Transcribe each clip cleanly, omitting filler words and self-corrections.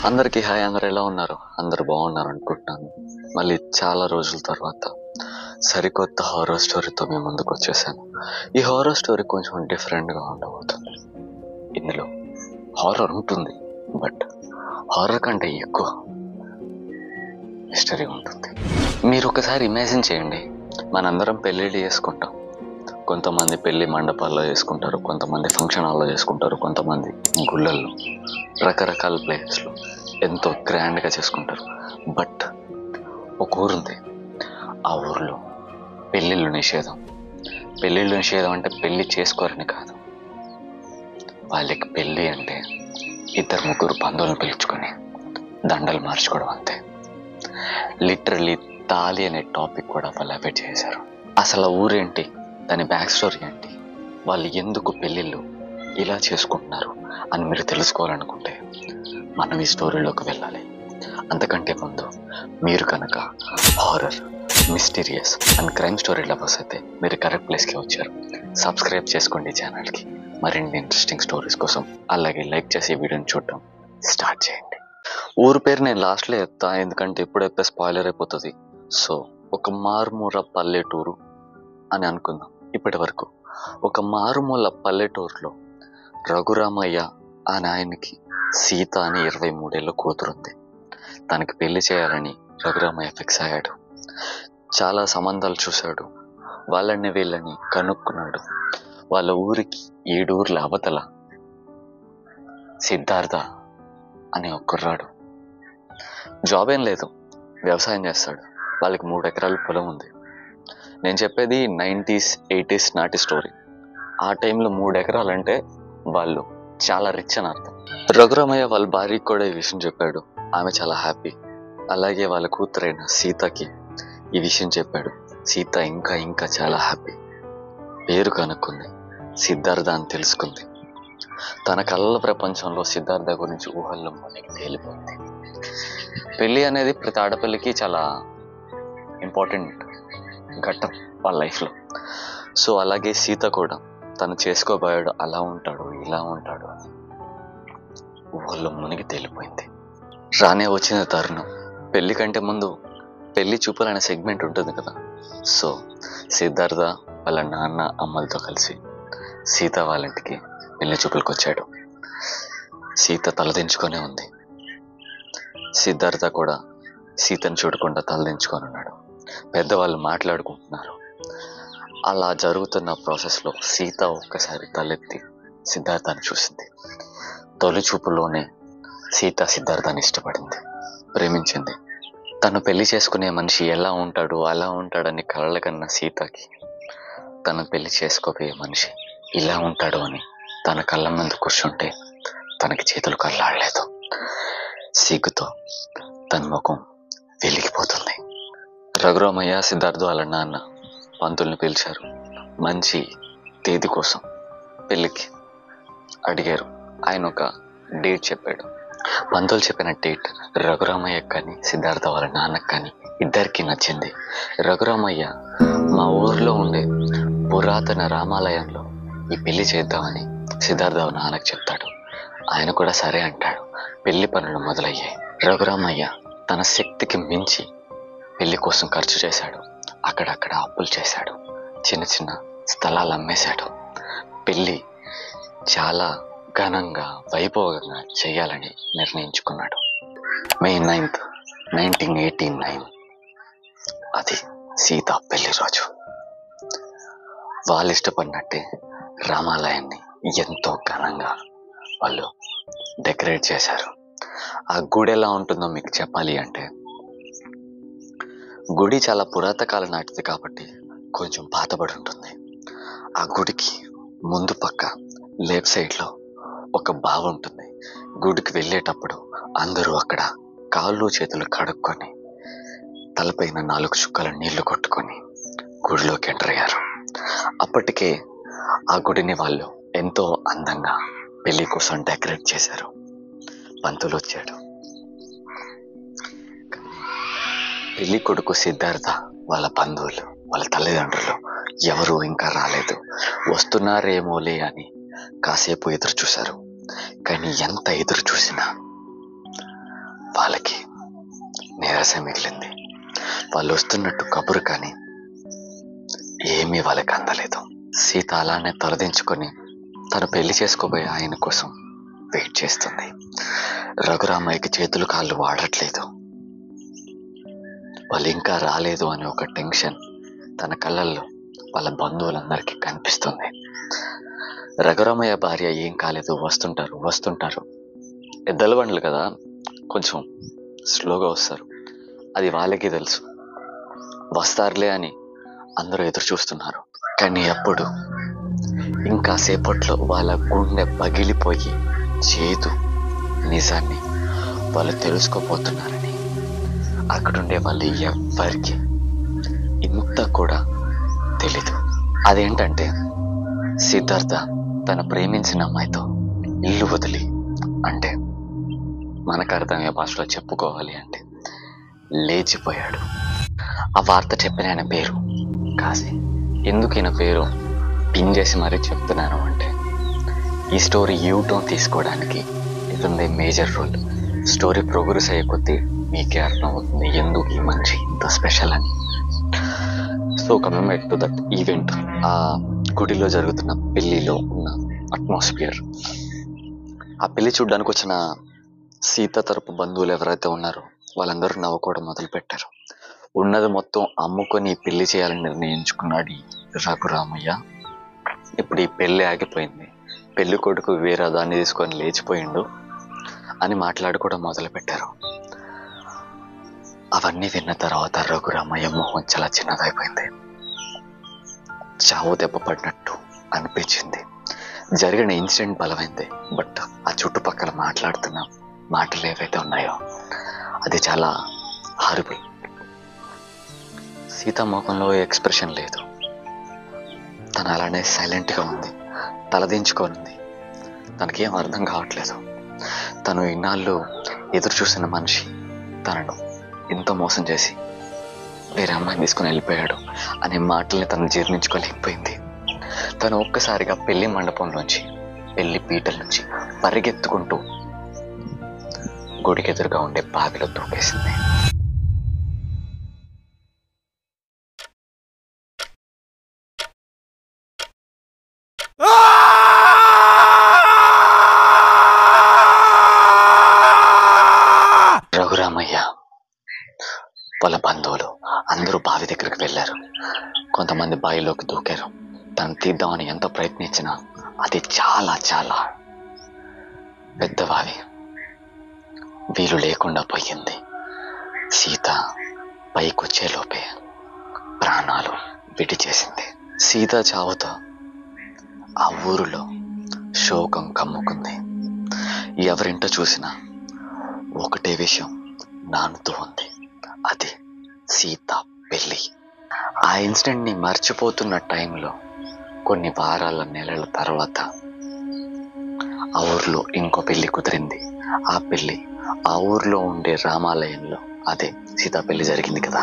అందరికీ హాయ్. అందరు ఎలా ఉన్నారు? అందరు బాగున్నారు అనుకుంటున్నాను. మళ్ళీ చాలా రోజుల తర్వాత సరికొత్త హారర్ స్టోరీతో మీ ముందుకు వచ్చేసాను. ఈ హారర్ స్టోరీ కొంచెం డిఫరెంట్గా ఉండబోతుంది. ఇందులో హారర్ ఉంటుంది, బట్ హారర్ కంటే ఎక్కువ మిస్టరీ ఉంటుంది. మీరు ఒకసారి ఇమాజిన్ చేయండి, మనందరం పెళ్ళిళ్ళు చేసుకుంటాం. కొంతమంది పెళ్లి మండపాల్లో చేసుకుంటారు, కొంతమంది ఫంక్షన్ హాల్లో చేసుకుంటారు, కొంతమంది గుళ్ళల్లో, రకరకాల ప్లేసెస్లో ఎంతో గ్రాండ్గా చేసుకుంటారు. బట్ ఒక ఊరుంది, ఆ ఊరిలో పెళ్ళిళ్ళు నిషేధం. పెళ్ళిళ్ళు నిషేధం అంటే పెళ్ళి చేసుకోరని కాదు, వాళ్ళకి పెళ్ళి అంటే ఇద్దరు ముగ్గురు బంధువులను పిలుచుకొని దండలు మార్చుకోవడం అంతే. లిటరల్లీ తాళి అనే టాపిక్ కూడా వాళ్ళు అవాయిడ్ చేశారు. అసలు ఊరేంటి, దాని బ్యాక్ స్టోరీ ఏంటి, వాళ్ళు ఎందుకు పెళ్ళిళ్ళు ఇలా చేసుకుంటున్నారు అని మీరు తెలుసుకోవాలనుకుంటే మనం ఈ స్టోరీలోకి వెళ్ళాలి. అంతకంటే ముందు మీరు కనుక horror, mysterious and crime story lovers అయితే మీరు కరెక్ట్ ప్లేస్కి వచ్చారు. సబ్స్క్రైబ్ చేసుకోండి ఛానల్కి మరిన్ని ఇంట్రెస్టింగ్ స్టోరీస్ కోసం. అలాగే లైక్ చేసి వీడియోని చూడటం స్టార్ట్ చేయండి. ఊరు పేరు నేను లాస్ట్లో చెప్తా, ఎందుకంటే ఇప్పుడు చెప్తే స్పాయిలర్ అయిపోతుంది. సో ఒక మారుమూల పల్లెటూరు అని అనుకుందాం. ఇప్పటి వరకు ఒక మారుమూల పల్లెటూరులో రఘురామయ్య అనే ఆయనకి సీత అని 23 ఏళ్ళ కూతురుంది. తనకి పెళ్లి చేయాలని రఘురామయ్య ఫిక్స్ అయ్యాడు. చాలా సంబంధాలు చూశాడు, వాళ్ళని వీళ్ళని కనుక్కున్నాడు. వాళ్ళ ఊరికి 7 ఊర్ల అవతల సిద్ధార్థ అనే ఒక కుర్రాడు, జాబ్ ఏం లేదు, వ్యవసాయం చేస్తాడు. వాళ్ళకి 3 ఎకరాల పొలం ఉంది. నేను చెప్పేది 90s 80s నాటి స్టోరీ. ఆ టైంలో 3 ఎకరాలంటే వాళ్ళు చాలా రిచ్ అని అర్థం. రఘురామయ్య వాళ్ళ భార్యకి కూడా ఈ విషయం చెప్పాడు. ఆమె చాలా హ్యాపీ. అలాగే వాళ్ళ కూతురైన సీతకి ఈ విషయం చెప్పాడు. సీత ఇంకా ఇంకా చాలా హ్యాపీ. పేరు కనుక్కుంది, సిద్ధార్థ అని తెలుసుకుంది. తన కళ్ళ ప్రపంచంలో సిద్ధార్థ గురించి ఊహల్లో మునిగి తేలిపోయింది. పెళ్ళి అనేది ప్రతి ఆడపిల్లకి చాలా ఇంపార్టెంట్ ఘట్టం వాళ్ళ లైఫ్లో. సో అలాగే సీత కూడా తను చేసుకోబోయాడు, అలా ఉంటాడు ఇలా ఉంటాడు అని ఊళ్ళో మునిగి తేలిపోయింది. రానే వచ్చిన తరుణం, పెళ్లి కంటే ముందు పెళ్లి చూపులు అనే సెగ్మెంట్ ఉంటుంది కదా. సో సిద్ధార్థ వాళ్ళ నాన్న అమ్మలతో కలిసి సీత వాళ్ళ ఇంటికి పెళ్లి చూపులకు వచ్చాడు. సీత తలదించుకొనే ఉంది. సిద్ధార్థ కూడా సీతను చూడకుండా తలదించుకొని ఉన్నాడు. పెద్దవాళ్ళు మాట్లాడుకుంటున్నారు. అలా జరుగుతున్న ప్రాసెస్లో సీత ఒక్కసారి తలెత్తి సిద్ధార్థాన్ని చూసింది. తొలి చూపులోనే సీత సిద్ధార్థాన్ని ఇష్టపడింది, ప్రేమించింది. తను పెళ్లి చేసుకునే మనిషి ఎలా ఉంటాడు అలా ఉంటాడని కలల కన్నా సీతకి తను పెళ్లి చేసుకోబోయే మనిషి ఇలా ఉంటాడు అని తన కళ్ళ ముందు కూర్చుంటే తనకి చేతులు కళ్ళాడలేదు. సిగ్గుతో తన ముఖం వెలిగిపోతుంది. రఘురామయ్య, సిద్ధార్థ వాళ్ళ నాన్న పంతుల్ని పిలిచారు. మంచి తేదీ కోసం పెళ్ళికి అడిగారు. ఆయన ఒక డేట్ చెప్పాడు. పంతులు చెప్పిన డేట్ రఘురామయ్యకి కానీ సిద్ధార్థ వాళ్ళ నాన్నకు కానీ ఇద్దరికి నచ్చింది. రఘురామయ్య మా ఊర్లో ఉండే పురాతన రామాలయంలో ఈ పెళ్లి చేద్దామని సిద్ధార్థ వాళ్ళ నాన్నకు చెప్తాడు. ఆయన కూడా సరే అంటాడు. పెళ్లి పనులు మొదలయ్యాయి. రఘురామయ్య తన శక్తికి మించి పెళ్లి కోసం ఖర్చు చేశాడు. అక్కడక్కడ అప్పులు చేశాడు, చిన్న చిన్న స్థలాలు అమ్మేశాడు. పెళ్ళి చాలా ఘనంగా వైభవంగా చేయాలని నిర్ణయించుకున్నాడు. మే 9th, 1989 అది సీత పెళ్లి రోజు. వాళ్ళు ఇష్టపడినట్టే రామాలయాన్ని ఎంతో ఘనంగా వాళ్ళు డెకరేట్ చేశారు. ఆ గుడి ఎలా ఉంటుందో మీకు చెప్పాలి అంటే, గుడి చాలా పురాతకాల నాటిది కాబట్టి కొంచెం పాతబడి ఉంటుంది. ఆ గుడికి ముందు పక్క లెఫ్ట్ సైడ్లో ఒక బావి ఉంటుంది. గుడికి వెళ్ళేటప్పుడు అందరూ అక్కడ కాళ్ళు చేతులు కడుక్కొని తలపైన 4 చుక్కల నీళ్లు కొట్టుకొని గుడిలోకి ఎంటర్ అయ్యారు. అప్పటికే ఆ గుడిని వాళ్ళు ఎంతో అందంగా పెళ్లి కోసం డెకరేట్ చేశారు. పంతులు వచ్చాడు. పెళ్లి కొడుకు సిద్ధార్థ వాళ్ళ బంధువులు, వాళ్ళ తల్లిదండ్రులు ఎవరు ఇంకా రాలేదు. వస్తున్నారేమోలే అని కాసేపు ఎదురు చూశారు. కానీ ఎంత ఎదురు చూసినా వాళ్ళకి నీరసే మిగిలింది. వాళ్ళు వస్తున్నట్టు కబురు కానీ ఏమీ వాళ్ళకి అందలేదు. సీత అలానే తలదించుకొని తను పెళ్లి చేసుకోబోయే ఆయన కోసం వెయిట్ చేస్తుంది. రఘురామయ్యకి చేతులు కాళ్ళు వాడట్లేదు. వాళ్ళు ఇంకా రాలేదు అనే ఒక టెన్షన్ తన కళ్ళల్లో వాళ్ళ బంధువులందరికీ కనిపిస్తుంది. రఘురామయ్య భార్య ఏం కాలేదు, వస్తుంటారు. ఎద్దల బండ్లు కదా, కొంచెం స్లోగా వస్తారు. అది వాళ్ళకి తెలుసు. వస్తారులే అని అందరూ ఎదురు చూస్తున్నారు. కానీ అప్పుడు ఇంకా సేపట్లో వాళ్ళ గుండె పగిలిపోయి చేదు నిజాన్ని వాళ్ళు తెలుసుకోపోతున్నారని అక్కడుండే వాళ్ళు ఎవ్వరికి ఇంత కూడా తెలీదు. అదేంటంటే సిద్ధార్థ తన ప్రేమించిన అమ్మాయితో ఇల్లు వదిలి, అంటే మనకు అర్థమయ్యే భాషలో చెప్పుకోవాలి అంటే లేచిపోయాడు. ఆ వార్త చెప్పిన ఆయన పేరు కాశీ. ఎందుకు ఈయన పేరు పిన్ చేసి మరీ చెప్తున్నాను అంటే ఈ స్టోరీ యూటర్న్ తీసుకోవడానికి ఇతుంది మేజర్ రోల్. స్టోరీ ప్రోగ్రెస్ అయ్యే కొద్దీ మీకే అర్థమవుతుంది ఎందుకు ఈ మనిషి ఇంత స్పెషల్ అని. So coming back to that event, ఆ గుడిలో జరుగుతున్న పెళ్లిలో ఉన్న అట్మాస్ఫియర్, ఆ పెళ్లి చూడ్డానికి వచ్చిన సీత తరపు బంధువులు ఎవరైతే ఉన్నారో వాళ్ళందరూ నవ్వుకోవడం మొదలు పెట్టారు. ఉన్నది మొత్తం అమ్ముకొని పెళ్లి చేయాలని నిర్ణయించుకున్నాడు ఈ రఘురామయ్య. ఇప్పుడు ఈ పెళ్లి ఆగిపోయింది, పెళ్లి కొడుకు వేరే దాన్ని తీసుకొని లేచిపోయిండు అని మాట్లాడుకోవడం మొదలు పెట్టారు. అవన్నీ విన్న తర్వాత రఘురామయ్య మొహం చాలా చిన్నదైపోయింది. చావు దెబ్బ పడినట్టు అనిపించింది. జరిగిన ఇన్సిడెంట్ బలమైంది, బట్ ఆ చుట్టుపక్కల మాట్లాడుతున్న మాటలు ఏవైతే ఉన్నాయో అది చాలా హారిబుల్. సీత ముఖంలో ఎక్స్ప్రెషన్ లేదు. తను అలానే సైలెంట్గా ఉంది, తలదించుకొని. తనకేం అర్థం కావట్లేదు. తను ఇన్నాళ్ళు ఎదురు చూసిన మనిషి తనను ఎంతో మోసం చేసి వేరే అమ్మాయిని తీసుకుని వెళ్ళిపోయాడు అనే మాటల్ని తను జీర్ణించుకోలేకపోయింది. తను ఒక్కసారిగా పెళ్లి మండపంలోంచి, పెళ్లి పీటల నుంచి పరిగెత్తుకుంటూ గుడికి ఎదురుగా ఉండే బావిలో దూకేసింది. రఘురామయ్య వాళ్ళ బంధువులు అందరూ బావి దగ్గరికి వెళ్ళారు. కొంతమంది బావిలోకి దూకారు. తను తీద్దామని ఎంత ప్రయత్నించినా అది చాలా చాలా పెద్ద బావి, వీలు లేకుండా పోయింది. సీత పైకొచ్చేలోపే ప్రాణాలు విడిచేసింది. సీత చావుతో ఆ ఊరిలో శోకం కమ్ముకుంది. ఎవరింట చూసినా ఒకటే విషయం నానుతూ ఉంది, అది సీత పెళ్ళి. ఆ ఇన్సిడెంట్ని మర్చిపోతున్న టైంలో కొన్ని వారాల నెలల తర్వాత ఆ ఊర్లో ఇంకో పెళ్లి కుదిరింది. ఆ పెళ్లి ఆ ఊర్లో ఉండే రామాలయంలో, అదే సీతా పెళ్లి జరిగింది కదా,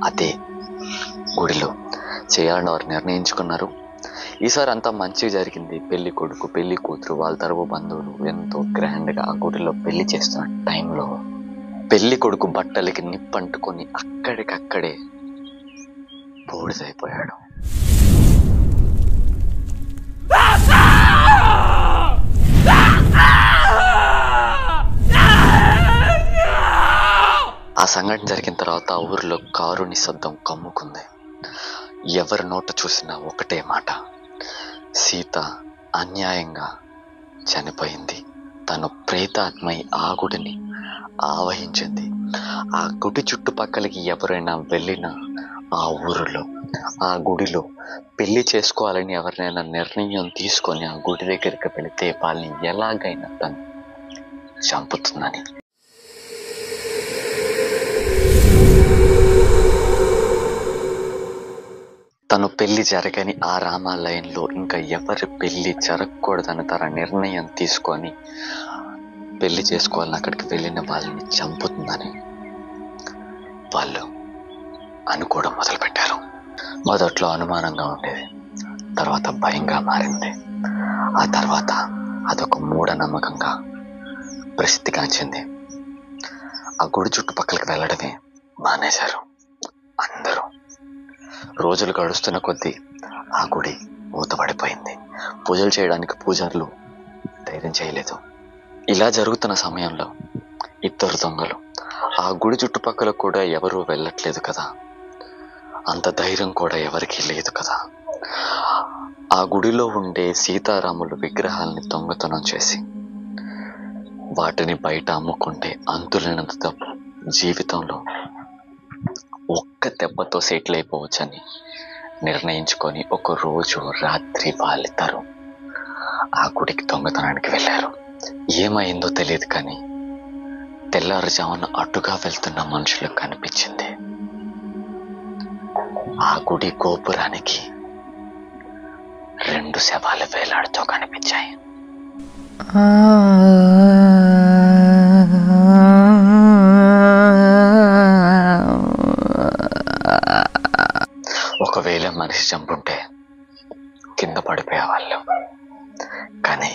అదే గుడిలో చేయాలని వారు నిర్ణయించుకున్నారు. ఈసారి అంతా మంచిగా జరిగింది. పెళ్లి కొడుకు, పెళ్లి కూతురు, వాళ్ళ తరపు బంధువులు ఎంతో గ్రాండ్గా ఆ గుడిలో పెళ్లి చేస్తున్న టైంలో పెళ్లి కొడుకు బట్టలకి నిప్పంటుకొని అక్కడికక్కడే బూడిదైపోయాడు. ఆ సంఘటన జరిగిన తర్వాత ఆ ఊరిలో కారు నిశ్శబ్దం కమ్ముకుంది. ఎవరి నోట చూసినా ఒకటే మాట, సీత అన్యాయంగా చనిపోయింది. తను ప్రేతాత్మై ఆ గుడిని ఆవహించింది. ఆ గుడి చుట్టుపక్కలకి ఎవరైనా వెళ్ళినా ఆ ఊరిలో, ఆ గుడిలో పెళ్లి చేసుకోవాలని ఎవరినైనా నిర్ణయం తీసుకొని ఆ గుడి దగ్గరికి వెళితే వాళ్ళని ఎలాగైనా తను చంపుతుందని. తను పెళ్లి జరగని ఆ రామాలయంలో ఇంకా ఎవరి పెళ్లి జరగకూడదని తన నిర్ణయం తీసుకొని పెళ్లి చేసుకోవాలని అక్కడికి వెళ్ళిన వాళ్ళని చంపుతుందని వాళ్ళు అనుకోవడం మొదలుపెట్టారు. మొదట్లో అనుమానంగా ఉండేది, తర్వాత భయంగా మారింది. ఆ తర్వాత అదొక మూఢనమ్మకంగా ప్రసిద్ధిగాంచింది. ఆ గుడి చుట్టుపక్కలకి వెళ్ళడమే మానేశారు అందరూ. రోజులు గడుస్తున్న కొద్దీ ఆ గుడి మూతపడిపోయింది. పూజలు చేయడానికి పూజారులు ధైర్యం చేయలేదు. ఇలా జరుగుతున్న సమయంలో ఇద్దరు దొంగలు ఆ గుడి చుట్టుపక్కల కూడా ఎవరూ వెళ్ళట్లేదు కదా, అంత ధైర్యం కూడా ఎవరికీ లేదు కదా, ఆ గుడిలో ఉండే సీతారాముల విగ్రహాలని దొంగతనం చేసి వాటిని బయట అమ్ముకుంటే అంతులేనంత డబ్బు జీవితంలో ఒక్క దెబ్బతో సెటిల్ అయిపోవచ్చని నిర్ణయించుకొని ఒక రోజు రాత్రి వాళ్ళిద్దరూ ఆ గుడికి దొంగతనానికి వెళ్ళారు. ఏమైందో తెలియదు కానీ తెల్లారుజామున అటుగా వెళ్తున్న మనుషులకు కనిపించింది. ఆ గుడి గోపురానికి 2 శవాలు వేలాడుతూ కనిపించాయి. ఒకవేళ మనిషి చంపుంటే కింద పడిపోయేవాళ్ళు, కానీ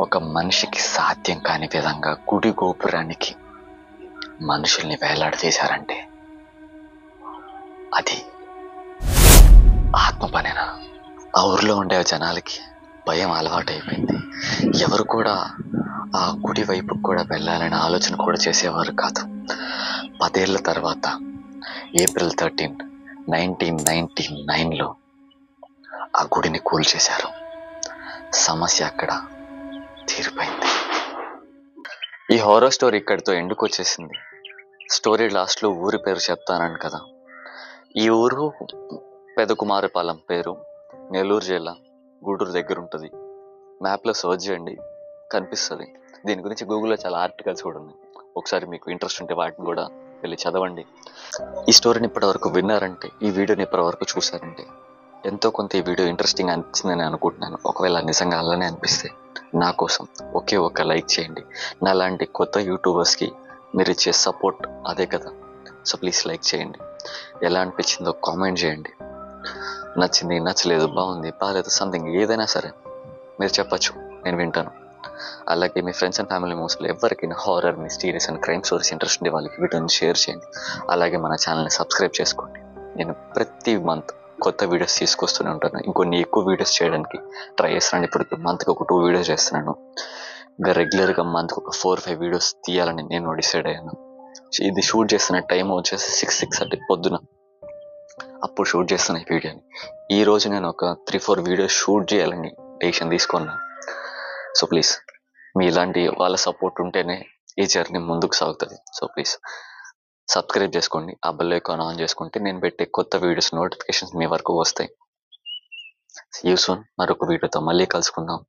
ఒక మనిషికి సాధ్యం కాని విధంగా గుడి గోపురానికి మనుషుల్ని వేలాడదీశారంటే అది ఆత్మ పనేనా? ఆ ఊర్లో ఉండే జనాలకి భయం అలవాటైపోయింది. ఎవరు కూడా ఆ గుడి వైపు కూడా వెళ్ళాలనే ఆలోచన కూడా చేసేవారు కాదు. 10 ఏళ్ల తర్వాత ఏప్రిల్ 13, 1999లో ఆ గుడిని కూల్చేశారు. సమస్య అక్కడ తీరిపోయింది. ఈ హారర్ స్టోరీ ఇక్కడితో ఎండుకు వచ్చేసింది. స్టోరీ లాస్ట్లో ఊరి పేరు చెప్తానని కదా. ఈ ఊరు పెదకుమారపాలెం పేరు, నెల్లూరు జిల్లా, గూడూరు దగ్గర ఉంటుంది. మ్యాప్లో సర్చ్ చేయండి, కనిపిస్తుంది. దీని గురించి గూగుల్లో చాలా ఆర్టికల్స్ కూడా ఉన్నాయి. ఒకసారి మీకు ఇంట్రెస్ట్ ఉంటే వాటిని కూడా వెళ్ళి చదవండి. ఈ స్టోరీని ఇప్పటివరకు విన్నారంటే, ఈ వీడియోని ఇప్పటివరకు చూసారంటే ఎంతో కొంత ఈ వీడియో ఇంట్రెస్టింగ్ అనిపించిందని అనుకుంటున్నాను. ఒకవేళ నిజంగా అలానే అనిపిస్తే నా కోసం ఒకే ఒక లైక్ చేయండి. నాలాంటి కొత్త యూట్యూబర్స్కి మీరు ఇచ్చే సపోర్ట్ అదే కదా. సో ప్లీజ్ లైక్ చేయండి. ఎలా అనిపించిందో కామెంట్ చేయండి. నచ్చింది, నచ్చలేదు, బాగుంది, బాగాలేదు, సంథింగ్ ఏదైనా సరే మీరు చెప్పచ్చు, నేను వింటాను. అలాగే మీ ఫ్రెండ్స్ అండ్ ఫ్యామిలీ మెంబర్స్లో ఎవరికైనా horror, mysterious and crime stories interest ఉండే వాళ్ళకి వీడియోని షేర్ చేయండి. అలాగే మన ఛానల్ని సబ్స్క్రైబ్ చేసుకోండి. నేను ప్రతి మంత్ కొత్త వీడియోస్ తీసుకొస్తూనే ఉంటాను. ఇంకొన్ని ఎక్కువ వీడియోస్ చేయడానికి ట్రై చేస్తున్నాను. ఇప్పుడు మంత్కి ఒక 2 వీడియోస్ చేస్తున్నాను. ఇంకా రెగ్యులర్గా మంత్కి ఒక 4-5 వీడియోస్ తీయాలని నేను డిసైడ్ అయ్యాను. ఇది షూట్ చేస్తున్న టైం వచ్చేసి 6:30 పొద్దున. అప్పుడు షూట్ చేస్తున్న ఈ వీడియోని. ఈరోజు నేను ఒక 3-4 వీడియోస్ షూట్ చేయాలని డెసిషన్ తీసుకున్నాను. సో ప్లీజ్ మీ ఇలాంటి వాళ్ళ సపోర్ట్ ఉంటేనే ఈ జర్నీ ముందుకు సాగుతుంది. సో ప్లీజ్ సబ్స్క్రైబ్ చేసుకోండి. ఆ బెల్ ఐకాన్ ఆన్ చేసుకుంటే నేను పెట్టే కొత్త వీడియోస్ నోటిఫికేషన్స్ మీ వరకు వస్తాయి. See you soon. మరొక వీడియోతో మళ్ళీ కలుసుకుందాం.